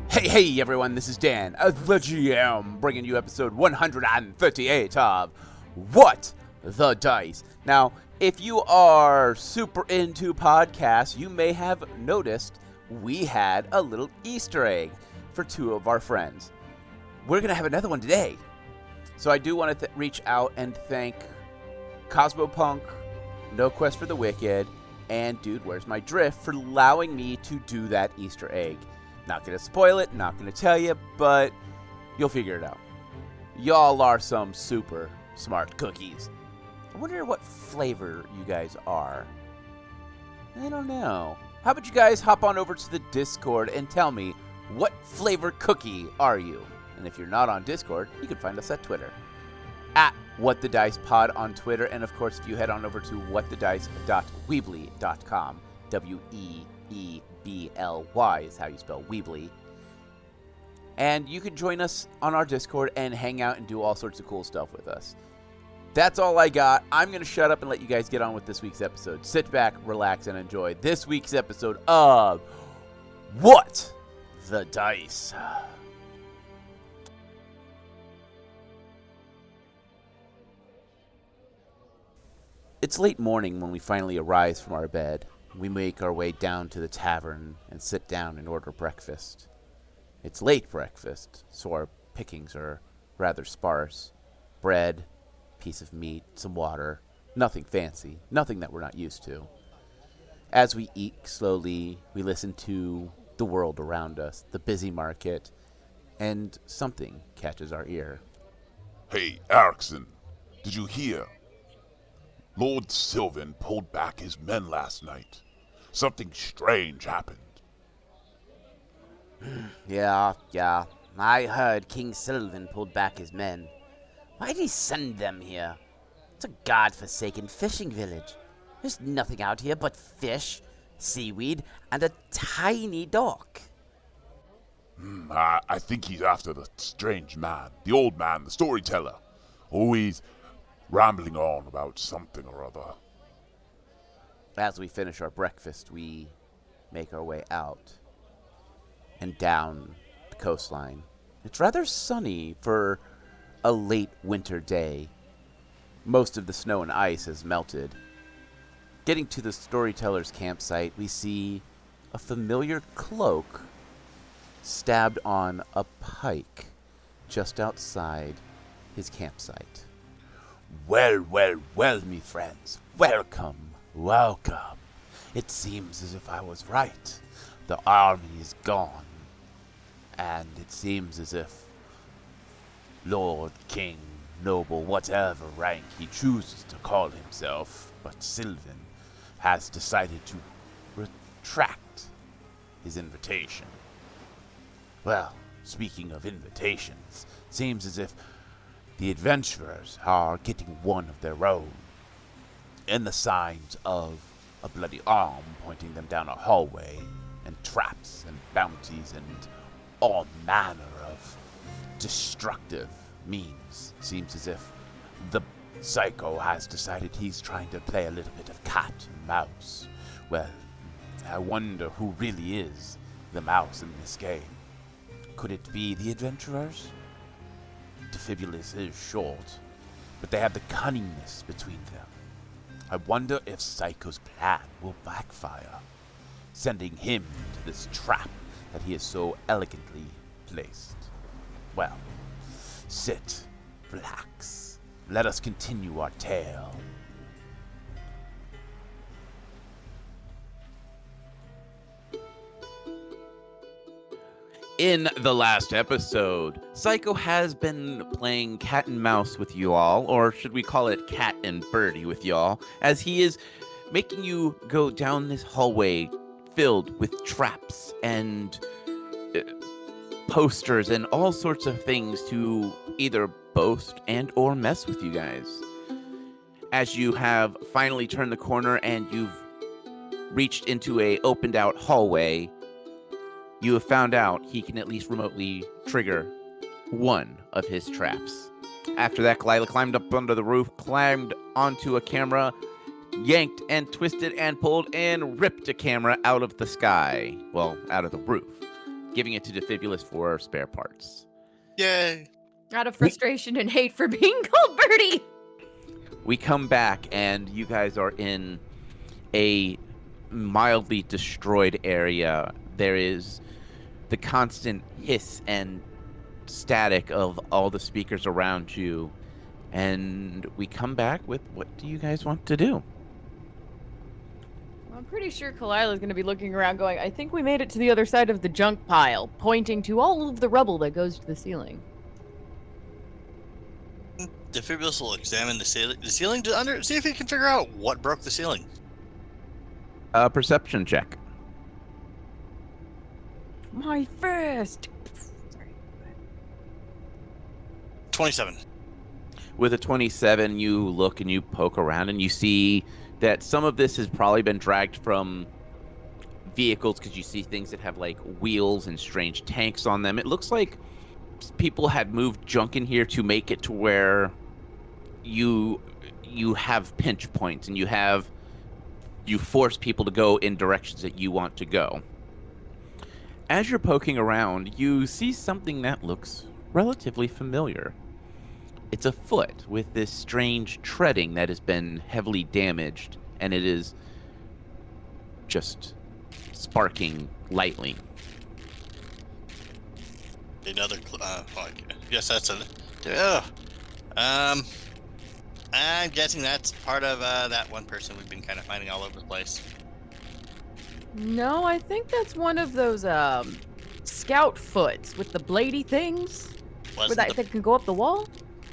Hey everyone, this is Dan, the GM, bringing you episode 138 of What the Dice. Now, if you are super into podcasts, you may have noticed we had a little Easter egg for two of our friends. We're going to have another one today. So I do want to reach out and thank Cosmopunk, No Quest for the Wicked, and Dude, Where's My Drift for allowing me to do that Easter egg. Not going to spoil it, not going to tell you, but you'll figure it out. Y'all are some super smart cookies. I wonder what flavor you guys are. I don't know. How about you guys hop on over to the Discord and tell me, what flavor cookie are you? And if you're not on Discord, you can find us at Twitter. At WhatTheDicePod on Twitter. And of course, if you head on over to whatthedice.weebly.com, WEEBLY is how you spell Weebly. And you can join us on our Discord and hang out and do all sorts of cool stuff with us. That's all I got. I'm going to shut up and let you guys get on with this week's episode. Sit back, relax, and enjoy this week's episode of What the Dice. It's late morning when we finally arise from our bed. We make our way down to the tavern and sit down and order breakfast. It's late breakfast, so our pickings are rather sparse. Bread, piece of meat, some water, nothing fancy, nothing that we're not used to. As we eat slowly, we listen to the world around us, the busy market, and something catches our ear. Hey, Erickson, did you hear? Lord Sylvan pulled back his men last night. Something strange happened. Yeah. I heard King Sylvan pulled back his men. Why'd he send them here? It's a god-forsaken fishing village. There's nothing out here but fish, seaweed, and a tiny dock. I think he's after the strange man, the old man, the storyteller. Always rambling on about something or other. As we finish our breakfast, we make our way out and down the coastline. It's rather sunny for a late winter day. Most of the snow and ice has melted. Getting to the storyteller's campsite, we see a familiar cloak stabbed on a pike just outside his campsite. Well, me friends. Welcome. It seems as if I was right. The army is gone. And it seems as if Lord, King, Noble, whatever rank he chooses to call himself, but Sylvan, has decided to retract his invitation. Well, speaking of invitations, seems as if the adventurers are getting one of their own, in the signs of a bloody arm pointing them down a hallway, and traps and bounties and all manner of destructive means. Seems as if the psycho has decided he's trying to play a little bit of cat and mouse. Well, I wonder who really is the mouse in this game. Could it be the adventurers? Defibulus is short, but they have the cunningness between them. I wonder if Psycho's plan will backfire, sending him into this trap that he has so elegantly placed. Well, sit, relax, let us continue our tale. In the last episode, Psycho has been playing cat and mouse with you all, or should we call it cat and birdie with y'all, as he is making you go down this hallway filled with traps and posters and all sorts of things to either boast and or mess with you guys. As you have finally turned the corner and you've reached into a opened out hallway, you have found out he can at least remotely trigger one of his traps. After that, Kalila climbed up under the roof, climbed onto a camera, yanked and twisted and pulled and ripped a camera out of the sky. Well, out of the roof, giving it to Defibulus for spare parts. Yay! Out of frustration and hate for being called Birdie. We come back, and you guys are in a mildly destroyed area. There is the constant hiss and static of all the speakers around you. And we come back with, what do you guys want to do? I'm pretty sure Kalila's going to be looking around going, I think we made it to the other side of the junk pile, pointing to all of the rubble that goes to the ceiling. Defibulus will examine the ceiling to see if he can figure out what broke the ceiling. Perception check. My fist! Sorry. 27. With a 27, you look and you poke around and you see that some of this has probably been dragged from vehicles, because you see things that have like wheels and strange tanks on them. It looks like people had moved junk in here to make it to where you have pinch points and you force people to go in directions that you want to go. As you're poking around, you see something that looks relatively familiar. It's a foot with this strange treading that has been heavily damaged, and it is just sparking lightly. Another. I guess that's a. I'm guessing that's part of that one person we've been kind of finding all over the place. No, I think that's one of those scout foots with the bladey things that can go up the wall.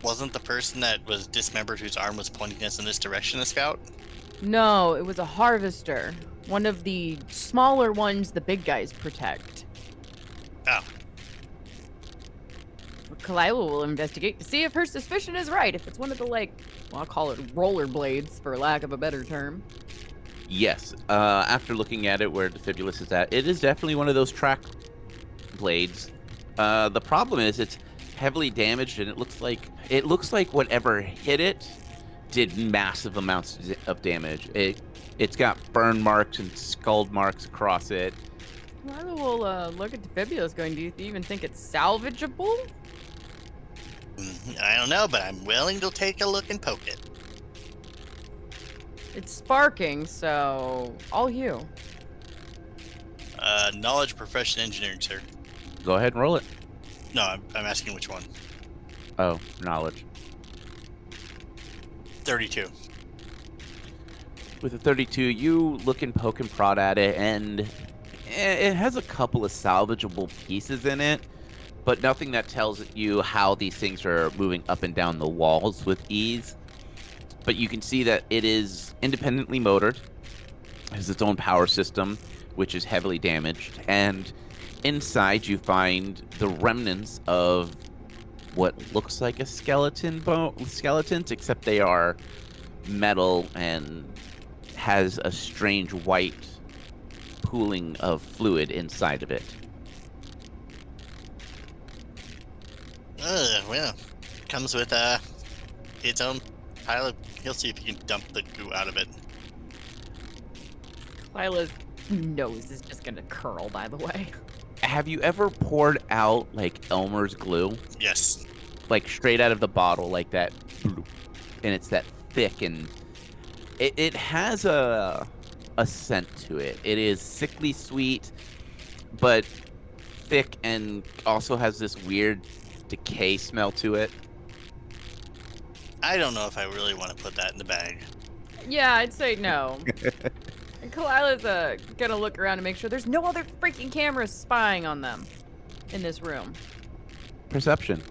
Wasn't the person that was dismembered whose arm was pointing us in this direction a scout? No, it was a harvester. One of the smaller ones the big guys protect. Oh. Kalila will investigate to see if her suspicion is right. If it's one of the, I'll call it rollerblades, for lack of a better term. Yes. After looking at it where Defibulus is at, it is definitely one of those track blades. The problem is it's heavily damaged, and it looks like whatever hit it did massive amounts of damage. It's got burn marks and scald marks across it. Kalila will look at Defibulus going, do you even think it's salvageable? I don't know, but I'm willing to take a look and poke it. It's sparking, so all you. Knowledge, profession, engineering, sir. Go ahead and roll it. No, I'm asking which one. Oh, knowledge. 32. With a 32, you look and poke and prod at it, and it has a couple of salvageable pieces in it, but nothing that tells you how these things are moving up and down the walls with ease. But you can see that it is independently motored, has its own power system, which is heavily damaged, and inside you find the remnants of what looks like a skeletons, except they are metal and has a strange white pooling of fluid inside of it. Well, comes with its own pile of. He'll see if he can dump the goo out of it. Kalila's nose is just gonna curl, by the way. Have you ever poured out like Elmer's glue? Yes. Like straight out of the bottle, like that, and it's that thick, and it has a scent to it. It is sickly sweet, but thick, and also has this weird decay smell to it. I don't know if I really want to put that in the bag. Yeah, I'd say no. And Kalila's gonna look around and make sure there's no other freaking cameras spying on them in this room. Perception.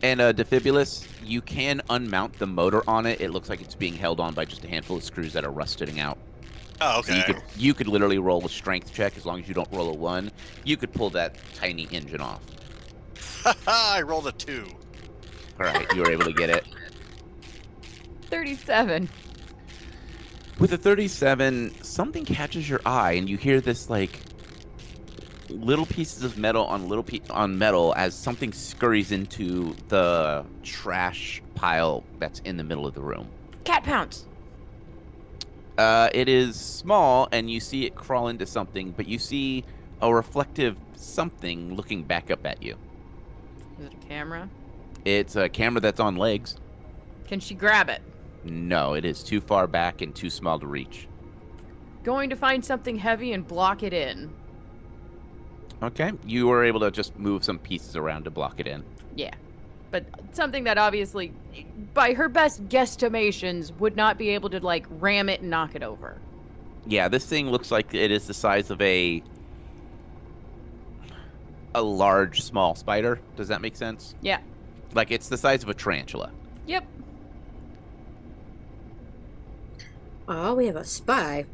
And Defibulus, you can unmount the motor on it. It looks like it's being held on by just a handful of screws that are rusting out. Oh, okay. So you could literally roll a strength check as long as you don't roll a 1. You could pull that tiny engine off. I rolled a 2. All right, you were able to get it. 37. With a 37, something catches your eye, and you hear this, like, little pieces of metal on on metal as something scurries into the trash pile that's in the middle of the room. Cat pounce. It is small, and you see it crawl into something, but you see a reflective something looking back up at you. Is it a camera? It's a camera that's on legs. Can she grab it? No, it is too far back and too small to reach. Going to find something heavy and block it in. Okay, you were able to just move some pieces around to block it in. Yeah. But something that obviously, by her best guesstimations, would not be able to, like, ram it and knock it over. Yeah, this thing looks like it is the size of a large, small spider. Does that make sense? Yeah. Like, it's the size of a tarantula. Yep. Oh, we have a spy.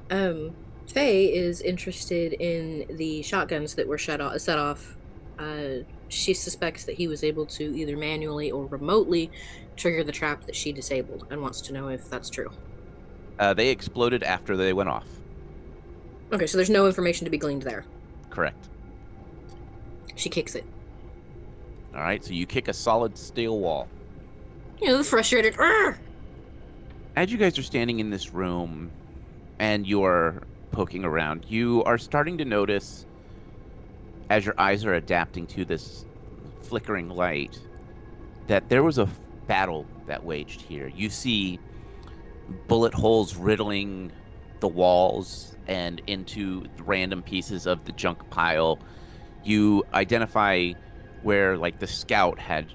Faye is interested in the shotguns that were set off. She suspects that he was able to either manually or remotely trigger the trap that she disabled and wants to know if that's true. They exploded after they went off. Okay, so there's no information to be gleaned there. Correct. She kicks it. All right, so you kick a solid steel wall. You know, the frustrated. Argh! As you guys are standing in this room and you're poking around, you are starting to notice, as your eyes are adapting to this flickering light, that there was a battle that waged here. You see bullet holes riddling the walls and into random pieces of the junk pile. You identify where, like, the scout had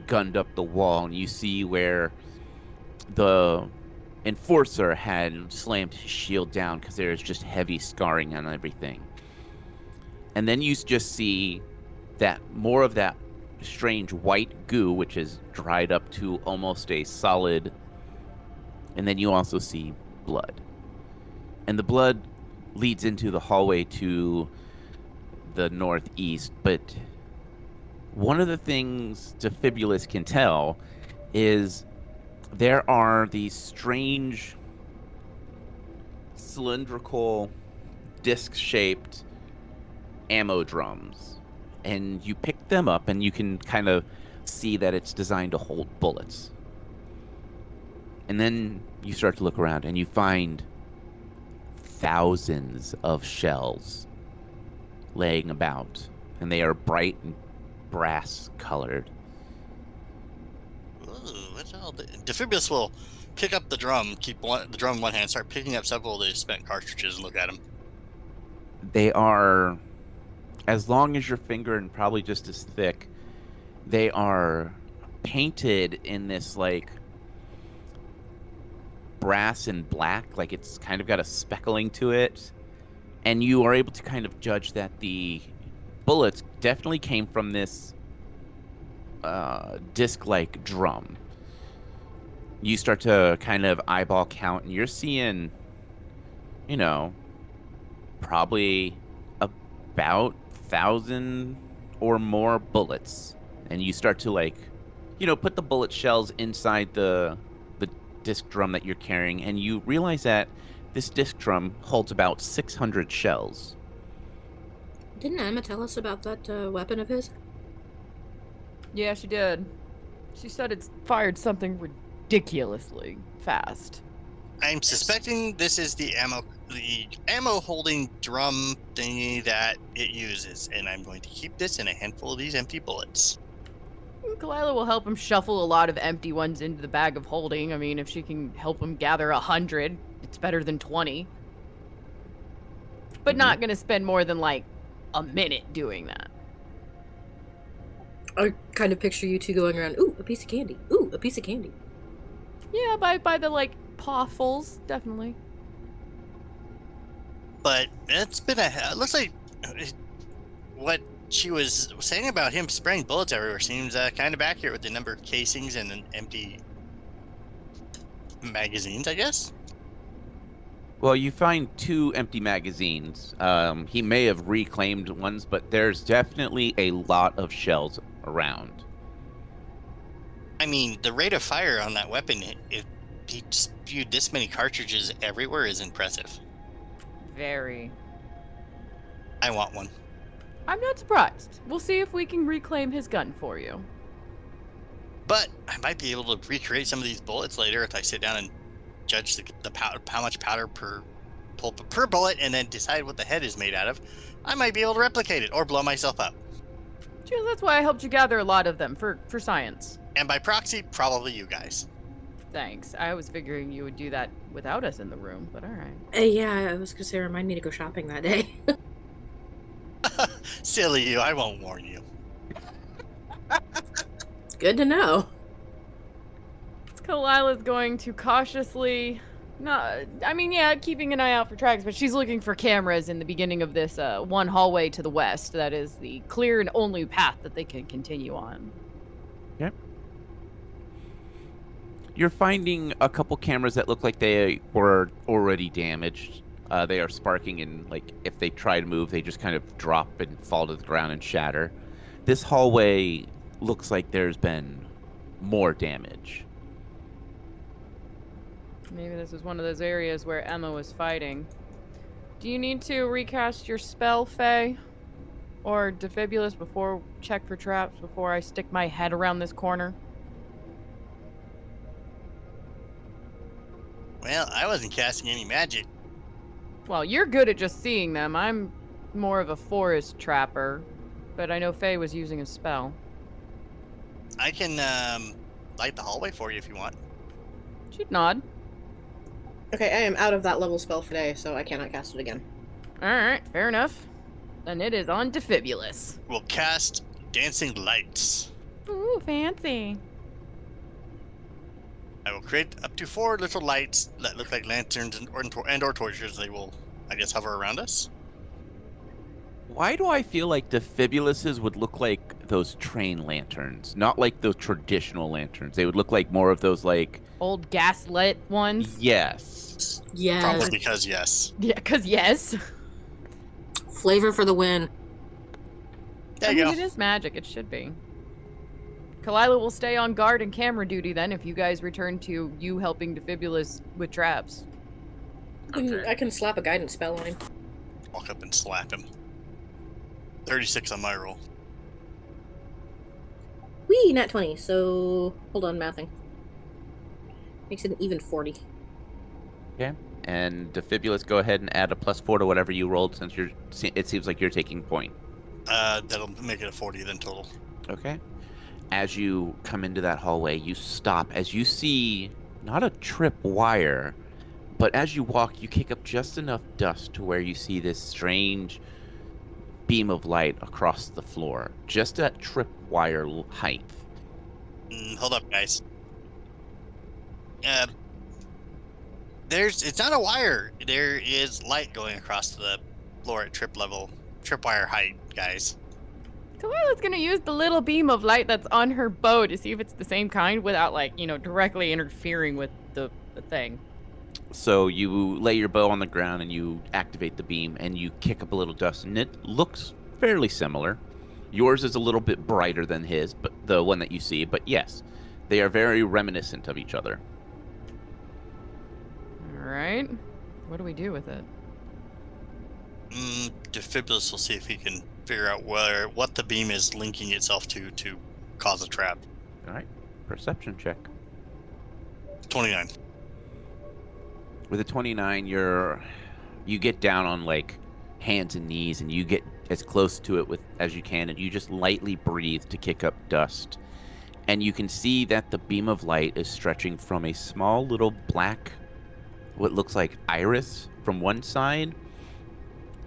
gunned up the wall, and you see where the enforcer had slammed his shield down because there's just heavy scarring on everything. And then you just see that more of that strange white goo, which is dried up to almost a solid, and then you also see blood. And the blood leads into the hallway to the northeast, but one of the things Defibulus can tell is there are these strange cylindrical disc-shaped ammo drums, and you pick them up and you can kind of see that it's designed to hold bullets. And then you start to look around and you find thousands of shells laying about, and they are bright and brass colored. Ooh, what's all the... Defibulus will pick up the drum, keep the drum in one hand, start picking up several of the spent cartridges and look at them. They are as long as your finger and probably just as thick. They are painted in this, like, brass and black, like it's kind of got a speckling to it. And you are able to kind of judge that the bullets definitely came from this disc-like drum. You start to kind of eyeball count, and you're seeing, you know, probably about 1,000 or more bullets. And you start to, like, you know, put the bullet shells inside the disc drum that you're carrying, and you realize that this disc drum holds about 600 shells. Didn't Emma tell us about that weapon of his? Yeah, she did. She said it's fired something ridiculously fast. I'm suspecting this is the ammo holding drum thingy that it uses, and I'm going to keep this in a handful of these empty bullets. Kalila will help him shuffle a lot of empty ones into the bag of holding. I mean, if she can help him gather 100, it's better than 20. But not gonna spend more than, like, a minute doing that. I kind of picture you two going around, ooh, a piece of candy. Ooh, a piece of candy. Yeah, by the, like, pawfuls, definitely. But it's been it looks like what she was saying about him spraying bullets everywhere seems kind of accurate with the number of casings and empty magazines, I guess. Well, you find 2 empty magazines. He may have reclaimed ones, but there's definitely a lot of shells around. I mean, the rate of fire on that weapon, if he spewed this many cartridges everywhere, is impressive. Very. I want one. I'm not surprised. We'll see if we can reclaim his gun for you. But I might be able to recreate some of these bullets later if I sit down and judge the powder, how much powder per bullet, and then decide what the head is made out of. I might be able to replicate it or blow myself up. Sure, that's why I helped you gather a lot of them for science. And by proxy, probably you guys. Thanks. I was figuring you would do that without us in the room, but all right. Yeah, I was gonna say, remind me to go shopping that day. Silly you, I won't warn you. It's good to know. Kalila's going to cautiously, keeping an eye out for tracks, but she's looking for cameras in the beginning of this one hallway to the west. That is the clear and only path that they can continue on. Yep. You're finding a couple cameras that look like they were already damaged. They are sparking, and like if they try to move, they just kind of drop and fall to the ground and shatter. This hallway looks like there's been more damage. Maybe this is one of those areas where Emma was fighting. Do you need to recast your spell, Faye? Or Defibulous check for traps before I stick my head around this corner? Well, I wasn't casting any magic. Well, you're good at just seeing them. I'm more of a forest trapper, but I know Faye was using a spell. I can light the hallway for you if you want. She'd nod. Okay, I am out of that level spell for today, so I cannot cast it again. Alright, fair enough. Then it is on Defibulous. We'll cast Dancing Lights. Ooh, fancy. I will create up to 4 little lights that look like lanterns and/or torches. They will, I guess, hover around us. Why do I feel like Defibulouses would look like those train lanterns? Not like those traditional lanterns. They would look like more of those, like... old gaslit ones? Yes. Yes. Probably because yes. Yeah, because yes. Flavor for the win. There you go. It is magic. It should be. Kalila will stay on guard and camera duty then if you guys return to you helping Defibulous with traps. I can slap a guidance spell on him. Walk up and slap him. 36 on my roll. Whee, nat 20. So, hold on, mathing. Makes it an even 40. Okay. And Defibulous, go ahead and add a +4 to whatever you rolled, since it seems like you're taking point. That'll make it a 40 then total. Okay. As you come into that hallway, you stop as you see not a trip wire, but as you walk, you kick up just enough dust to where you see this strange beam of light across the floor, just at trip wire height. Hold up, guys. It's not a wire. There is light going across the floor at tripwire height, guys. Kalila's gonna use the little beam of light that's on her bow to see if it's the same kind without, directly interfering with the thing. So you lay your bow on the ground and you activate the beam and you kick up a little dust, and it looks fairly similar. Yours is a little bit brighter than his, but the one that you see, but yes, they are very reminiscent of each other. Alright. What do we do with it? Defibulous will see if he can figure out what the beam is linking itself to cause a trap. Alright, perception check. 29. With a 29, you get down on hands and knees, and you get as close to it as you can, and you just lightly breathe to kick up dust. And you can see that the beam of light is stretching from a small little black, what looks like iris from one side,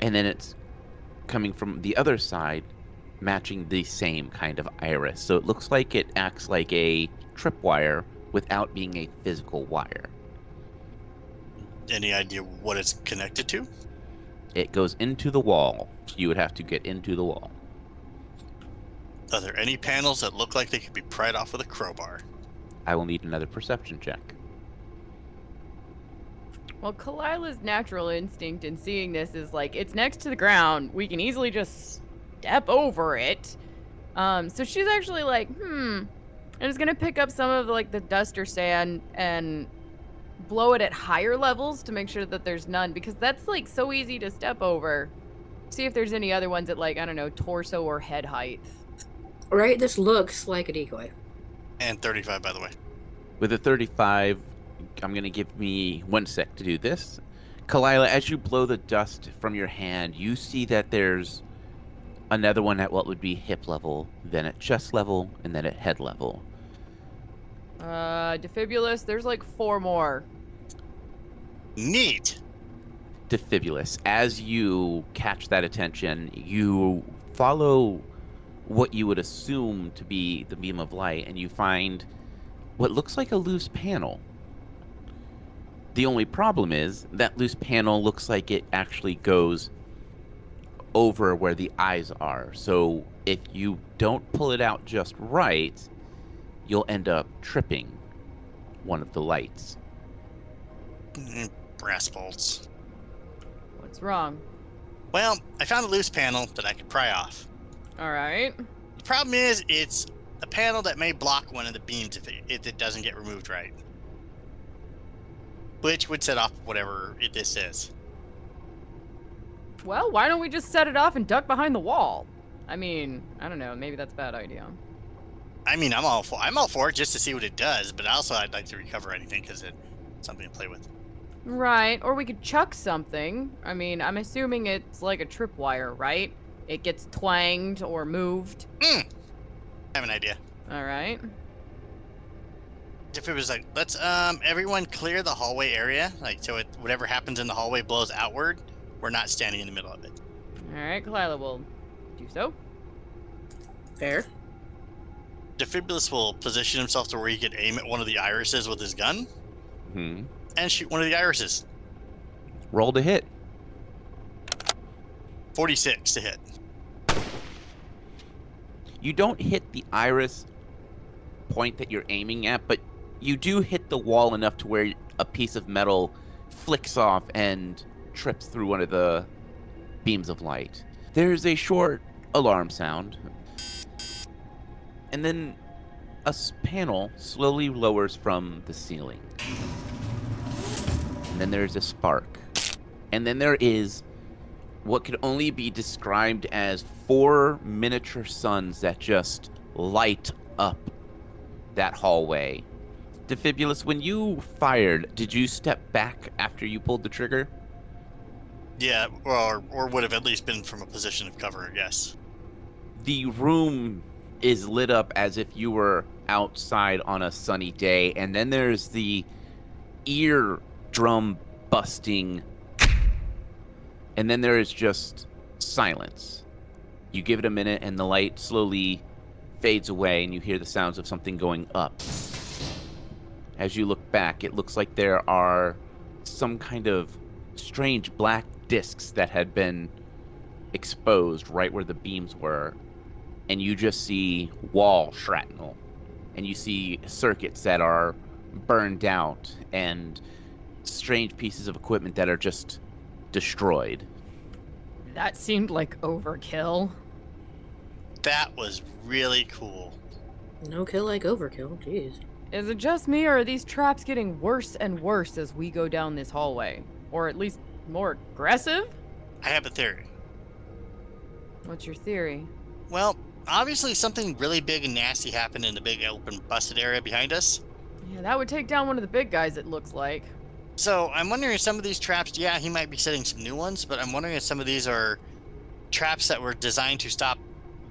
and then it's coming from the other side, matching the same kind of iris. So it looks like it acts like a tripwire without being a physical wire. Any idea what it's connected to? It goes into the wall, so you would have to get into the wall. Are there any panels that look like they could be pried off with a crowbar? I will need another perception check. Well, Kalila's natural instinct in seeing this is it's next to the ground. We can easily just step over it. So she's actually I'm just gonna pick up some of the dust or sand and blow it at higher levels to make sure that there's none, because that's so easy to step over. See if there's any other ones at, like, I don't know, torso or head height. Right? This looks like a decoy. And 35, by the way. With a 35, I'm going to give me 1 sec to do this. Kalila, as you blow the dust from your hand, you see that there's another one at what would be hip level, then at chest level, and then at head level. Defibulus, there's like 4 more. Neat. Defibulus, as you catch that attention, you follow what you would assume to be the beam of light, and you find what looks like a loose panel. The only problem is that loose panel looks like it actually goes over where the eyes are. So if you don't pull it out just right, you'll end up tripping one of the lights. Brass bolts. What's wrong? Well, I found a loose panel that I could pry off. Alright. The problem is, it's a panel that may block one of the beams if it doesn't get removed right. Which would set off whatever this is. Well, why don't we just set it off and duck behind the wall? I mean, I don't know, maybe that's a bad idea. I mean, I'm all for it just to see what it does, but also I'd like to recover anything because it's something to play with. Right, or we could chuck something. I mean, I'm assuming it's like a tripwire, right? It gets twanged or moved. I have an idea. Alright. If it was like, let's everyone clear the hallway area, like so whatever happens in the hallway blows outward. We're not standing in the middle of it. Alright, Kalila will do so. Fair. Defibulus will position himself to where he could aim at one of the irises with his gun and shoot one of the irises. Roll to hit. 46 to hit. You don't hit the iris point that you're aiming at, but you do hit the wall enough to where a piece of metal flicks off and trips through one of the beams of light. There's a short alarm sound, and then a panel slowly lowers from the ceiling. And then there's a spark. And then there is what could only be described as 4 miniature suns that just light up that hallway. Defibulus, when you fired, did you step back after you pulled the trigger? Yeah, or would have at least been from a position of cover, yes. The room is lit up as if you were outside on a sunny day, and then there's the eardrum busting, and then there is just silence. You give it a minute, and the light slowly fades away, and you hear the sounds of something going up. As you look back, it looks like there are some kind of strange black discs that had been exposed right where the beams were, and you just see wall shrapnel, and you see circuits that are burned out, and strange pieces of equipment that are just destroyed. That seemed like overkill. That was really cool. No kill like overkill, jeez. Is it just me, or are these traps getting worse and worse as we go down this hallway? Or at least more aggressive? I have a theory. What's your theory? Well, obviously something really big and nasty happened in the big open busted area behind us. Yeah, that would take down one of the big guys, it looks like. So I'm wondering if some of these traps, yeah, he might be setting some new ones, but I'm wondering if some of these are traps that were designed to stop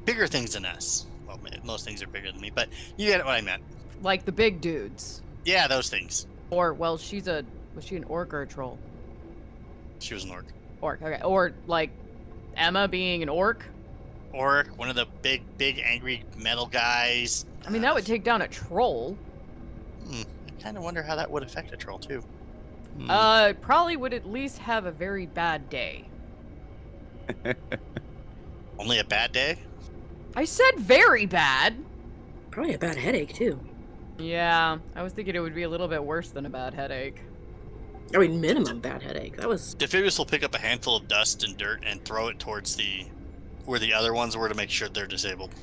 bigger things than us. Well, most things are bigger than me, but you get what I meant. Like the big dudes. Yeah, those things. Or, well, was she an orc or a troll? She was an orc. Orc, okay. Or, like, Emma being an orc? Orc, one of the big angry metal guys. I mean, that would take down a troll. I kind of wonder how that would affect a troll, too. Probably would at least have a very bad day. Only a bad day? I said very bad! Probably a bad headache, too. Yeah, I was thinking it would be a little bit worse than a bad headache. I mean, minimum bad headache. That was... Defibulus will pick up a handful of dust and dirt and throw it towards where the other ones were to make sure they're disabled.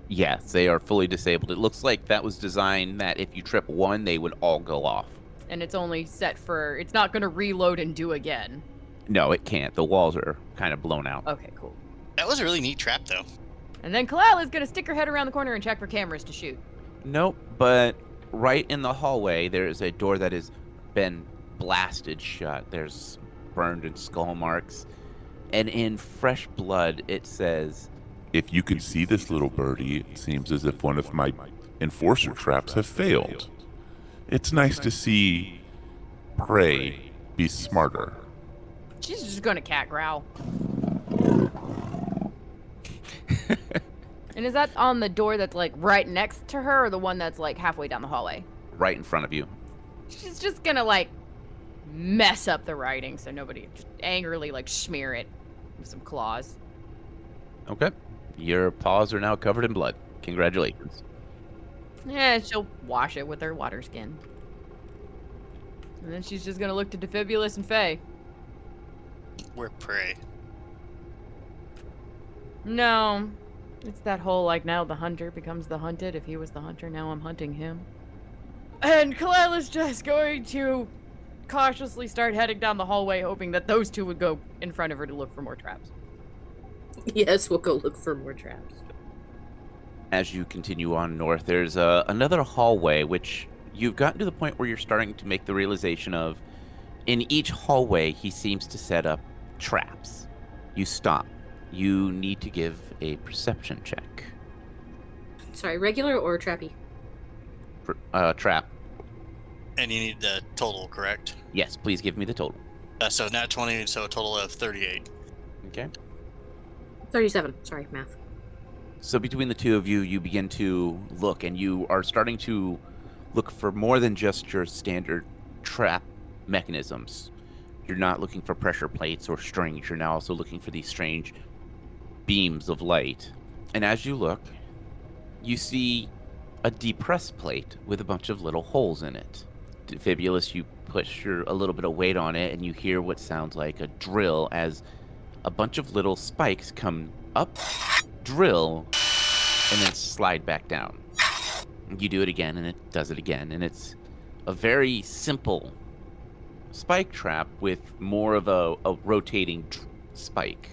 Yes, they are fully disabled. It looks like that was designed that if you trip one, they would all go off. And it's only set for... It's not going to reload and do again. No, it can't. The walls are kind of blown out. Okay, cool. That was a really neat trap, though. And then Kalala's gonna stick her head around the corner and check for cameras to shoot. Nope, but right in the hallway, there's a door that has been blasted shut. There's burned and skull marks. And in fresh blood, it says, If you can see this little birdie, it seems as if one of my enforcer traps have failed. It's nice to see prey be smarter. She's just gonna cat growl. And is that on the door that's like right next to her, or the one that's like halfway down the hallway? right in front of you. She's just gonna like mess up the writing so nobody just angrily like smear it with some claws. Okay. Your paws are now covered in blood. Congratulations. Yeah, she'll wash it with her water skin. And then she's just gonna look to Defibulus and Faye. We're prey. No. It's that whole, like, now the hunter becomes the hunted. If he was the hunter, now I'm hunting him. And Kalala's just going to cautiously start heading down the hallway, hoping that those two would go in front of her to look for more traps. Yes, we'll go look for more traps. As you continue on north, there's another hallway, which you've gotten to the point where you're starting to make the realization of, in each hallway, he seems to set up traps. You stop. You need to give a perception check. Sorry, regular or trappy? Trap. And you need the total, correct? Yes, please give me the total. So not 20, so a total of 38. Okay. 37. Sorry, math. So between the two of you, you begin to look, and you are starting to look for more than just your standard trap mechanisms. You're not looking for pressure plates or strings. You're now also looking for these strange beams of light. And as you look, you see a depressed plate with a bunch of little holes in it. Defibulus, you push a little bit of weight on it, and you hear what sounds like a drill as a bunch of little spikes come up, drill, and then slide back down. You do it again, and it does it again, and it's a very simple spike trap with more of a rotating spike.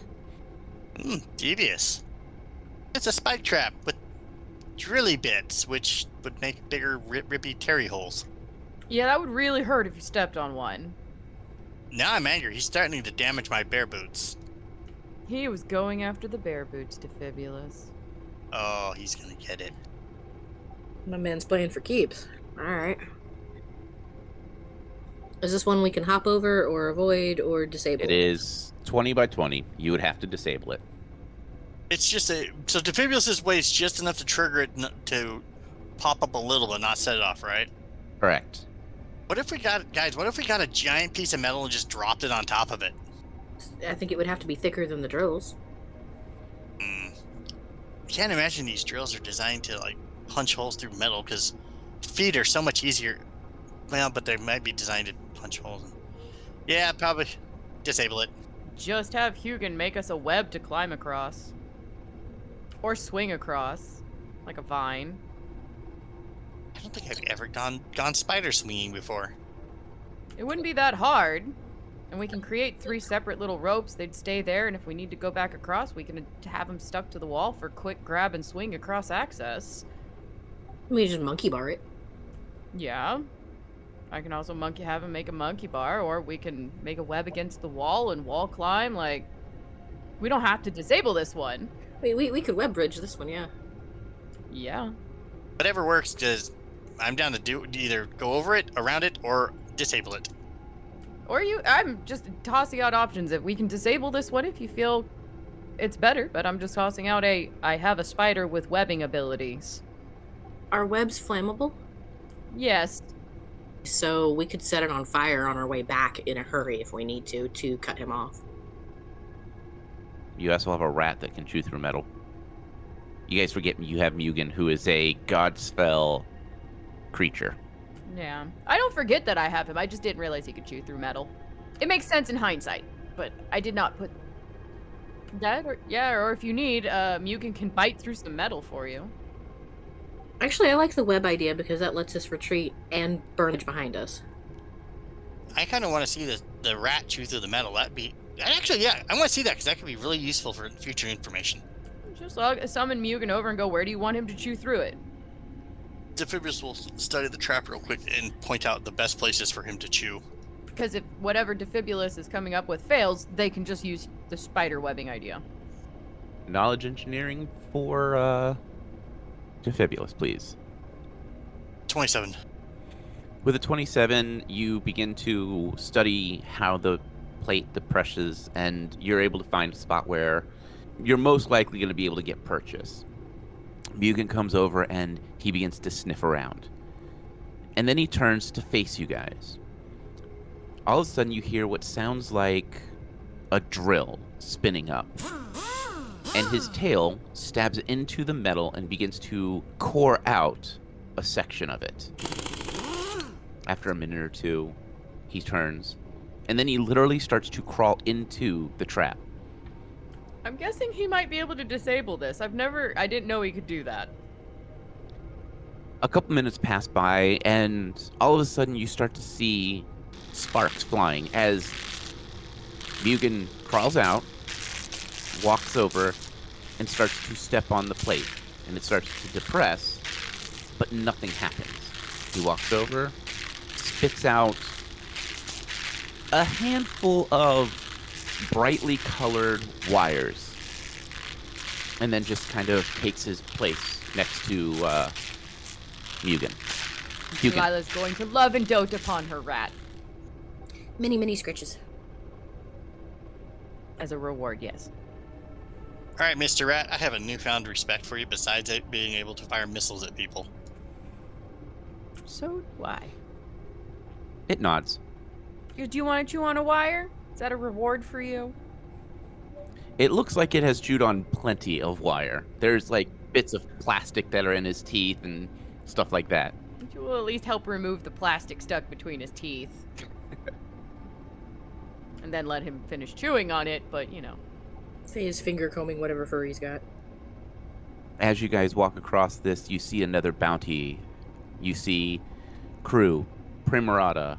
Devious. It's a spike trap with drilly bits, which would make bigger, rippy terry holes. Yeah, that would really hurt if you stepped on one. Now I'm angry. He's starting to damage my bear boots. He was going after the bear boots, Defibulus. Oh, he's gonna get it. My man's playing for keeps. Alright. Is this one we can hop over or avoid or disable? It is 20 by 20. You would have to disable it. It's just so Defibulus's weight's just enough to trigger it to pop up a little, but not set it off, right? Correct. What if we got a giant piece of metal and just dropped it on top of it? I think it would have to be thicker than the drills. I can't imagine these drills are designed to like punch holes through metal, because feet are so much easier. Well, but they might be designed to punch holes. Yeah, probably disable it. Just have Hugin make us a web to climb across. Or swing across. Like a vine. I don't think I've ever gone spider swinging before. It wouldn't be that hard. And we can create 3 separate little ropes. They'd stay there, and if we need to go back across, we can have them stuck to the wall for quick grab and swing across access. We just monkey bar it. Yeah. I can also have him make a monkey bar, or we can make a web against the wall and wall climb. Like, we don't have to disable this one. We could web bridge this one, yeah. Yeah. Whatever works, because I'm down to do either go over it, around it, or disable it. Or I'm just tossing out options. If we can disable this one if you feel it's better, but I'm just tossing out I have a spider with webbing abilities. Are webs flammable? Yes. So we could set it on fire on our way back in a hurry if we need to cut him off. You also have a rat that can chew through metal. You guys forget you have Mugen, who is a Godspell creature. Yeah. I don't forget that I have him. I just didn't realize he could chew through metal. It makes sense in hindsight, but I did not put that. Or if you need, Mugen can bite through some metal for you. Actually, I like the web idea because that lets us retreat and burn behind us. I kind of want to see the rat chew through the metal. Actually, yeah, I want to see that because that could be really useful for future information. Just summon Mugen over and go, where do you want him to chew through it? Defibrus will study the trap real quick and point out the best places for him to chew. Because if whatever Defibulus is coming up with fails, they can just use the spider webbing idea. Knowledge engineering for Defibulus, please. 27. With a 27, you begin to study how the plate depresses, and you're able to find a spot where you're most likely going to be able to get purchase. Mugen comes over and he begins to sniff around. And then he turns to face you guys. All of a sudden you hear what sounds like a drill spinning up. And his tail stabs into the metal and begins to core out a section of it. After a minute or two, he turns, and then he literally starts to crawl into the trap. I'm guessing he might be able to disable this. I didn't know he could do that. A couple minutes pass by, and all of a sudden you start to see sparks flying as Mugen crawls out, walks over, and starts to step on the plate. And it starts to depress, but nothing happens. He walks over, spits out a handful of brightly colored wires, and then just kind of takes his place next to Mugen. Lila's going to love and dote upon her rat. Many scratches. As a reward, yes. All right, Mr. Rat, I have a newfound respect for you besides it being able to fire missiles at people. So do I. It nods. Do you want to chew on a wire? Is that a reward for you? It looks like it has chewed on plenty of wire. There's like bits of plastic that are in his teeth and stuff like that. Which will at least help remove the plastic stuck between his teeth. And then let him finish chewing on it, but you know. Say his finger combing whatever fur he's got. As you guys walk across this, you see another bounty. You see Crew, Primarata,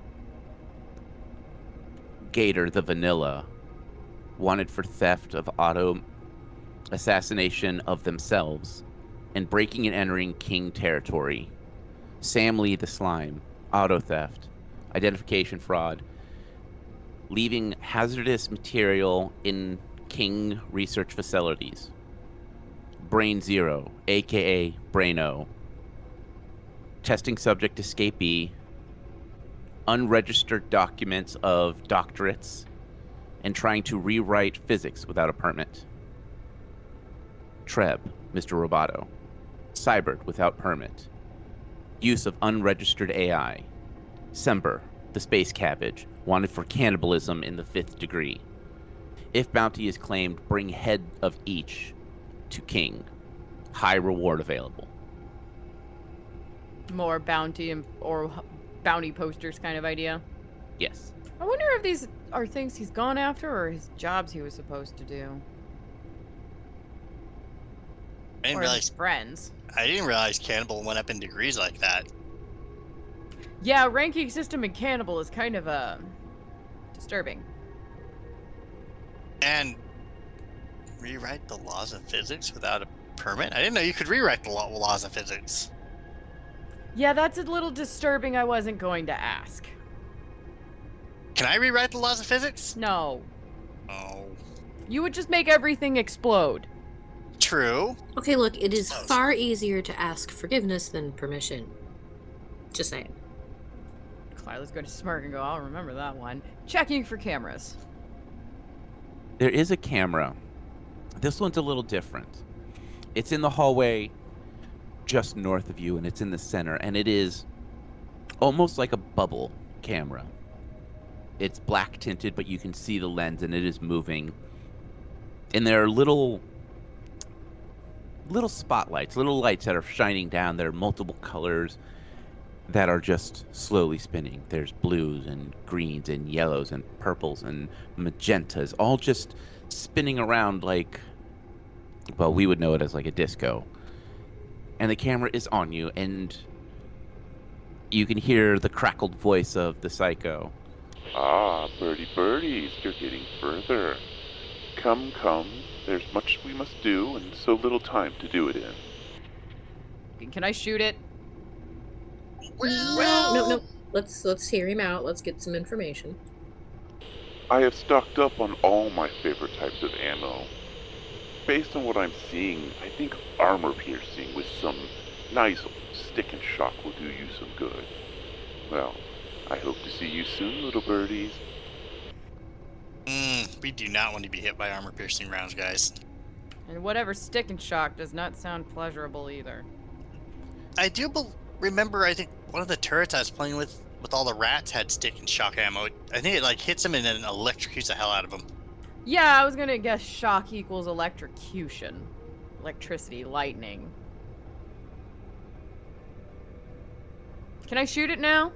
Gator the Vanilla, wanted for theft of auto assassination of themselves, and breaking and entering King territory. Sam Lee the Slime, auto theft, identification fraud, leaving hazardous material in King research facilities. Brain Zero, aka Braino, testing subject escapee, unregistered documents of doctorates, and trying to rewrite physics without a permit. Treb, Mr. Roboto, cybered without permit. Use of unregistered AI. Sember, the space cabbage, wanted for cannibalism in the 5th degree. If bounty is claimed, bring head of each to King. High reward available. More bounty or bounty posters kind of idea. Yes. I wonder if these are things he's gone after or his jobs he was supposed to do. I didn't Or realize. his friends. I didn't realize cannibal went up in degrees like that. Yeah, ranking system in cannibal is kind of disturbing. And rewrite the laws of physics without a permit? I didn't know you could rewrite the laws of physics. Yeah, that's a little disturbing. I wasn't going to ask. Can I rewrite the laws of physics? No. Oh, You would just make everything explode. true. Okay, look, it is Close. far easier to ask forgiveness than permission. Just saying. Lila's going to smirk and go, I'll remember that one. Checking for cameras. There is a camera. This one's a little different. It's in the hallway just north of you, and it's in the center, and it is almost like a bubble camera. It's black tinted, but you can see the lens, and it is moving. And there are little spotlights, little lights that are shining down. There are multiple colors that are just slowly spinning. There's blues and greens and yellows and purples and magentas, all just spinning around like, well, we would know it as like a disco. And the camera is on you, and you can hear the crackled voice of the psycho. Ah, birdie birdies, you're getting further. Come, come, there's much we must do and so little time to do it in. Can I shoot it? No. Let's hear him out. Let's get some information. I have stocked up on all my favorite types of ammo. Based on what I'm seeing, I think armor piercing with some nice stick and shock will do you some good. Well, I hope to see you soon, little birdies. We do not want to be hit by armor-piercing rounds, guys. And whatever stick and shock does not sound pleasurable either. I do remember, I think one of the turrets I was playing with all the rats had stick and shock ammo. I think it like hits them and then electrocutes the hell out of them. Yeah, I was gonna guess shock equals electrocution. Electricity, lightning. Can I shoot it now?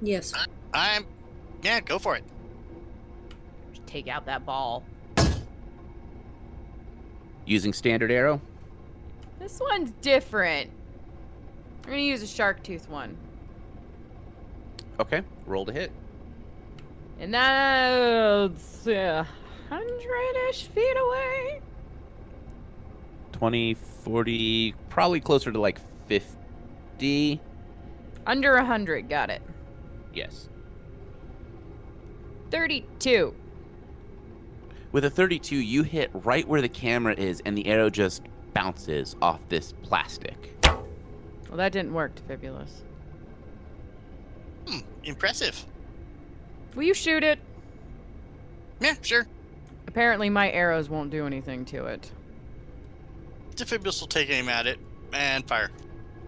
Yes. Yeah, go for it. Just take out that ball. Using standard arrow? This one's different. I'm gonna use a shark tooth one. Okay, roll to hit. And that's 100-ish feet away. 20, 40, probably closer to like 50. Under 100, got it. Yes. 32. With a 32, you hit right where the camera is, and the arrow just bounces off this plastic. Well, that didn't work, Fibulous. Impressive. Will you shoot it? Yeah, sure. Apparently my arrows won't do anything to it. Defibrillus will take aim at it and fire.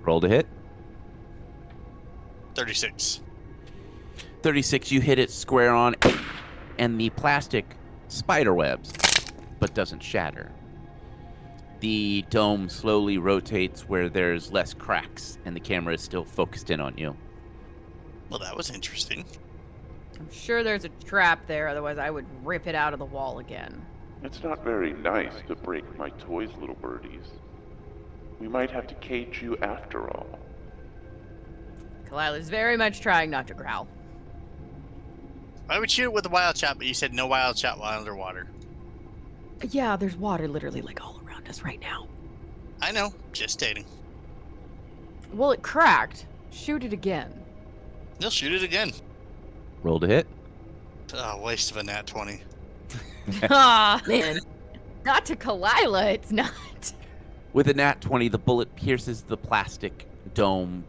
Roll to hit. 36. 36, you hit it square on, and the plastic spiderwebs, but doesn't shatter. The dome slowly rotates where there's less cracks, and the camera is still focused in on you. Well, that was interesting. I'm sure there's a trap there, otherwise I would rip it out of the wall again. It's not very nice to break my toys, little birdies. We might have to cage you after all. Kalila's very much trying not to growl. I would shoot it with a wild shot, but you said no wild shot while underwater. Yeah, there's water literally like all around us right now. I know, just stating. Well, it cracked. Shoot it again. They'll shoot it again. Roll to hit. Oh, waste of a nat 20. Ah, Man. not to Kalila, it's not. With a nat 20, the bullet pierces the plastic dome,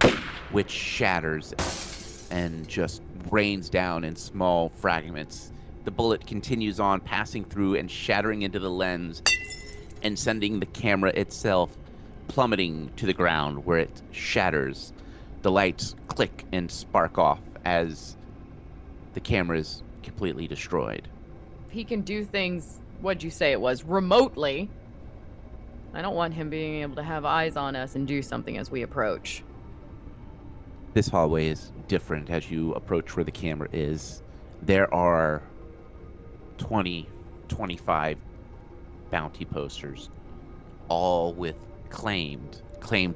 which shatters and just rains down in small fragments. The bullet continues on, passing through and shattering into the lens and sending the camera itself plummeting to the ground where it shatters. The lights click and spark off as the camera is completely destroyed. He can do things, what'd you say it was, remotely. I don't want him being able to have eyes on us and do something as we approach. This hallway is different as you approach where the camera is. There are 20, 25 bounty posters, all with claimed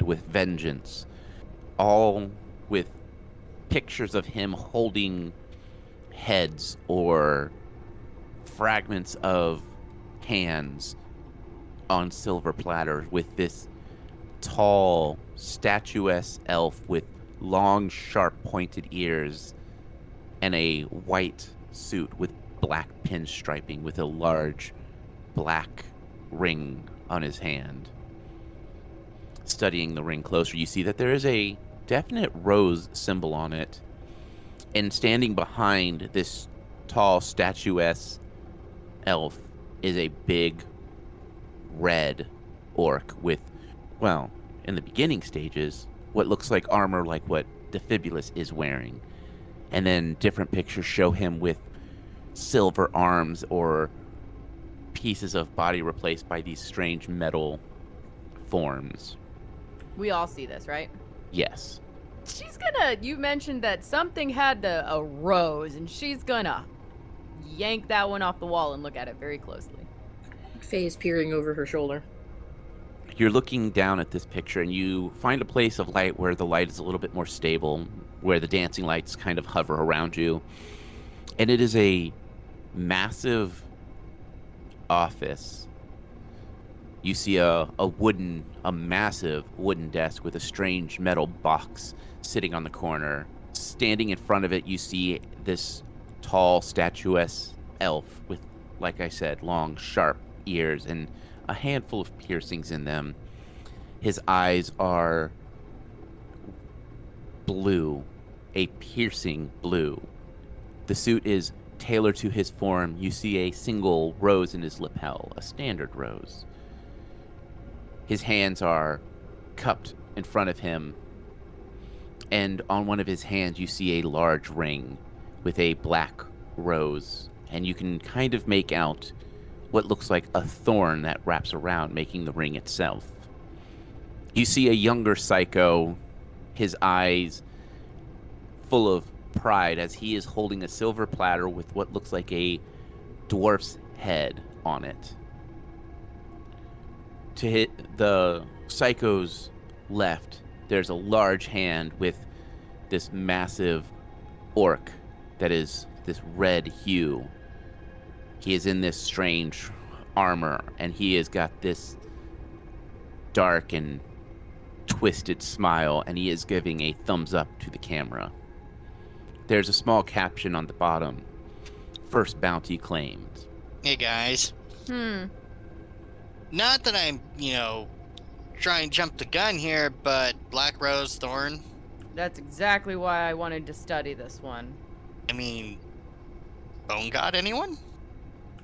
with vengeance, all with pictures of him holding heads or fragments of hands on silver platters, with this tall, statuesque elf with long, sharp, pointed ears and a white suit with black pinstriping with a large black ring on his hand. Studying the ring closer, you see that there is a definite rose symbol on it, and standing behind this tall, statuesque elf is a big red orc with, well, in the beginning stages, what looks like armor like what Defibulus is wearing. And then different pictures show him with silver arms or pieces of body replaced by these strange metal forms. We all see this, right? Yes. She's gonna, you mentioned that something had a rose, and she's gonna yank that one off the wall and look at it very closely. Faye's peering over her shoulder. You're looking down at this picture, and you find a place of light where the light is a little bit more stable, where the dancing lights kind of hover around you. And it is a massive office. You see a massive wooden desk with a strange metal box sitting on the corner. Standing in front of it, you see this tall, statuesque elf with, like I said, long, sharp ears and a handful of piercings in them. His eyes are blue, a piercing blue. The suit is tailored to his form. You see a single rose in his lapel, a standard rose. His hands are cupped in front of him, and on one of his hands you see a large ring with a black rose, and you can kind of make out what looks like a thorn that wraps around, making the ring itself. You see a younger Psycho, his eyes full of pride as he is holding a silver platter with what looks like a dwarf's head on it. To hit the Psycho's left, there's a large hand with this massive orc that is this red hue. He is in this strange armor, and he has got this dark and twisted smile, and he is giving a thumbs up to the camera. There's a small caption on the bottom. First bounty claimed. Hey, guys. Not that I'm, trying to jump the gun here, but Black Rose Thorn. That's exactly why I wanted to study this one. I mean, Bone God, anyone?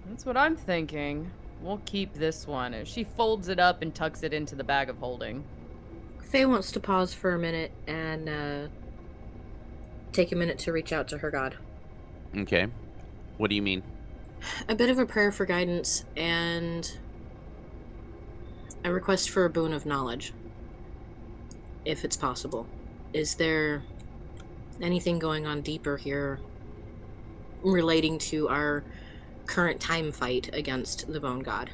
That's what I'm thinking. We'll keep this one. As she folds it up and tucks it into the bag of holding. Faye wants to pause for a minute and take a minute to reach out to her god. Okay. What do you mean? A bit of a prayer for guidance and a request for a boon of knowledge, if it's possible. Is there anything going on deeper here relating to our current time fight against the Bone God?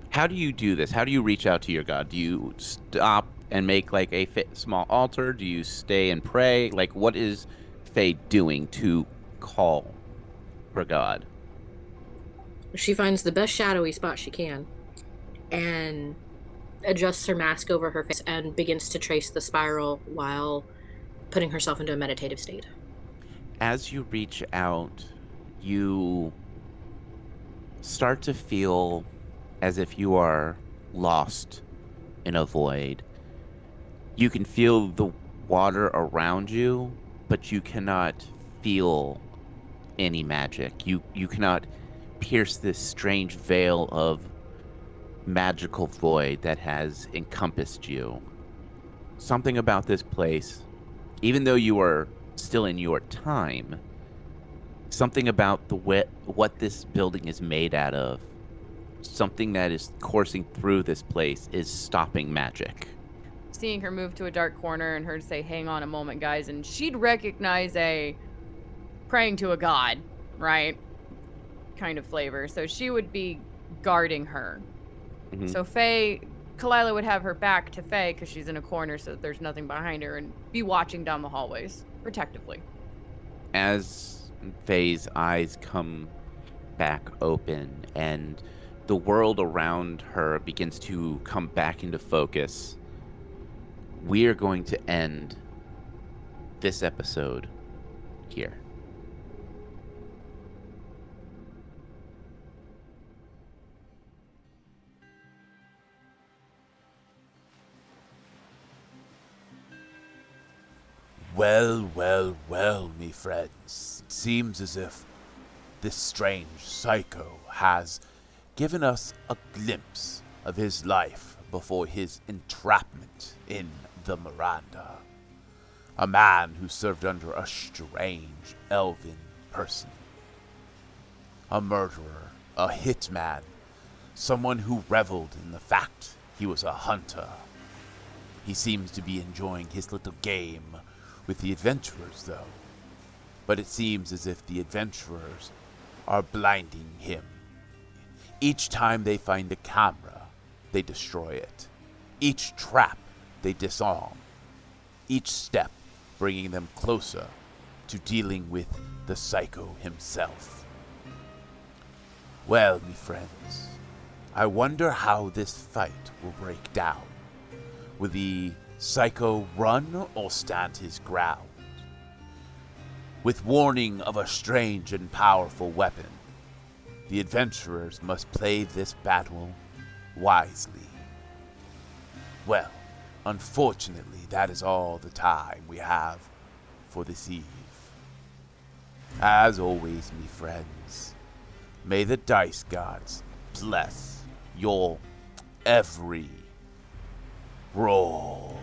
How do you do this? How do you reach out to your god? Do you stop and make like a small altar? Do you stay and pray? Like, what is Faye doing to call her god? She finds the best shadowy spot she can and adjusts her mask over her face and begins to trace the spiral while putting herself into a meditative state. As you reach out, you start to feel as if you are lost in a void. You can feel the water around you, but you cannot feel any magic. You cannot pierce this strange veil of magical void that has encompassed you. Something about this place, even though you are still in your time, something about what this building is made out of, something that is coursing through this place is stopping magic. Seeing her move to a dark corner and her say, "Hang on a moment, guys," and she'd recognize a praying to a god, right? Kind of flavor. So she would be guarding her. Mm-hmm. So Kalila would have her back to Faye because she's in a corner so that there's nothing behind her, and be watching down the hallways protectively. As Faye's eyes come back open and the world around her begins to come back into focus, we are going to end this episode here. Well, well, well, me friends. It seems as if this strange Psycho has given us a glimpse of his life before his entrapment in the Miranda. A man who served under a strange elven person. A murderer, a hitman, someone who reveled in the fact he was a hunter. He seems to be enjoying his little game with the adventurers, though. But it seems as if the adventurers are blinding him. Each time they find a camera, they destroy it. Each trap, they disarm. Each step bringing them closer to dealing with the Psycho himself. Well, me friends, I wonder how this fight will break down. Will the Psycho run or stand his ground? With warning of a strange and powerful weapon, the adventurers must play this battle wisely. Well, unfortunately, that is all the time we have for this eve. As always, me friends, may the dice gods bless your every roll.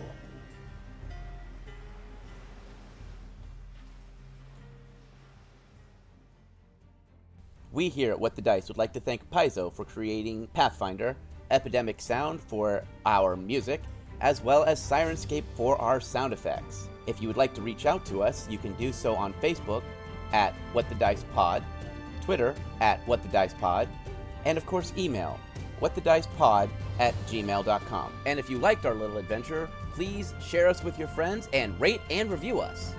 We here at What the Dice would like to thank Paizo for creating Pathfinder, Epidemic Sound for our music, as well as Sirenscape for our sound effects. If you would like to reach out to us, you can do so on Facebook at What the Dice Pod, Twitter at What the Dice Pod, and of course email whatthedicepod@gmail.com. And if you liked our little adventure, please share us with your friends and rate and review us.